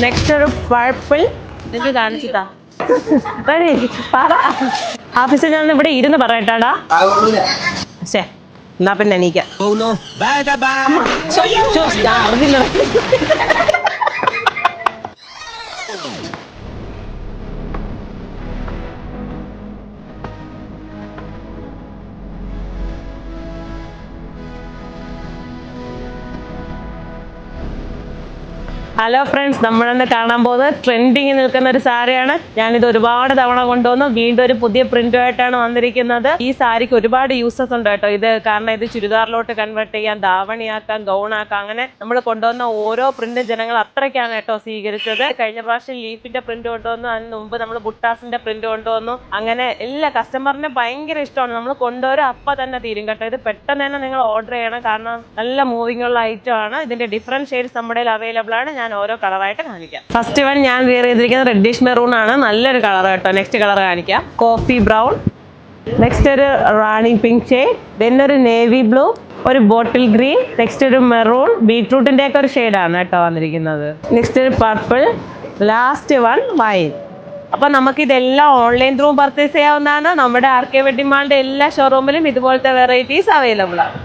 Next ഒരു purple. ഇത് കാണിച്ചിട്ടാ ഹാഫിസ് ഞാൻ ഇവിടെ ഇരുന്ന് പറയട്ടാടാ. ശേ എന്നാ പിന്നെ എണീക്കാം. ഹലോ ഫ്രണ്ട്സ്, നമ്മളിന്ന് കാണാൻ പോകുന്നത് ട്രെൻഡിങ്ങിൽ നിൽക്കുന്ന ഒരു സാരിയാണ്. ഞാനിത് ഒരുപാട് തവണ കൊണ്ടുവന്നു. വീണ്ടും ഒരു പുതിയ പ്രിന്റുമായിട്ടാണ് വന്നിരിക്കുന്നത്. ഈ സാരിക്ക് ഒരുപാട് യൂസസ് ഉണ്ട് കേട്ടോ. ഇത് കാരണം ഇത് ചുരിദാറിലോട്ട് കൺവേർട്ട് ചെയ്യാം, ധാവണിയാക്കാം, ഗൗണാക്കാം. അങ്ങനെ നമ്മൾ കൊണ്ടുവന്ന ഓരോ പ്രിന്റും ജനങ്ങൾ അത്രയ്ക്കാണ് കേട്ടോ സ്വീകരിച്ചത്. കഴിഞ്ഞ പ്രാവശ്യം ലീഫിന്റെ പ്രിന്റ് കൊണ്ടുവന്നു, അതിന് മുമ്പ് നമ്മൾ ബുട്ടാസിന്റെ പ്രിന്റ് കൊണ്ടുവന്നു. അങ്ങനെ എല്ലാ കസ്റ്റമറിന് ഭയങ്കര ഇഷ്ടമാണ്. നമ്മൾ കൊണ്ടുവരും അപ്പം തന്നെ തീരും കേട്ടോ. ഇത് പെട്ടെന്ന് തന്നെ നിങ്ങൾ ഓർഡർ ചെയ്യണം, കാരണം നല്ല മൂവിംഗ് ഉള്ള ഐറ്റം ആണ്. ഇതിന്റെ ഡിഫറെന്റ് ഷെയ്ഡ്സ് നമ്മുടെ അവൈലബിൾ ആണ്. ഞാൻ ഓരോ കളറായിട്ട് കാണിക്കാം. ഫസ്റ്റ് വൺ ഞാൻ വെയർ ചെയ്തിരിക്കുന്നത് റെഡിഷ് മെറൂൺ ആണ്. നല്ലൊരു കളർ കേട്ടോ. നെക്സ്റ്റ് കളർ കാണിക്കാം. Coffee brown. നെക്സ്റ്റ് ഒരു റാണി പിങ്ക് ഷെയ്ഡ്. ദെൻ ഒരു നേവി ബ്ലൂ, ഒരു ബോട്ടിൽ ഗ്രീൻ. നെക്സ്റ്റ് ഒരു മെറൂൺ, ബീട്രൂട്ടിന്റെ ഒക്കെ ഒരു ഷെയ്ഡാണ് കേട്ടോ വന്നിരിക്കുന്നത്. നെക്സ്റ്റ് ഒരു പർപ്പിൾ. Last one wine. അപ്പൊ നമുക്ക് ഇതെല്ലാം ഓൺലൈൻ ത്രൂ പർച്ചേസ് ചെയ്യാവുന്നതാണ്. നമ്മുടെ ആർ കെ വെഡിങ് മാളിന്റെ എല്ലാ ഷോറൂമിലും ഇതുപോലത്തെ വെറൈറ്റീസ് അവൈലബിൾ ആണ്.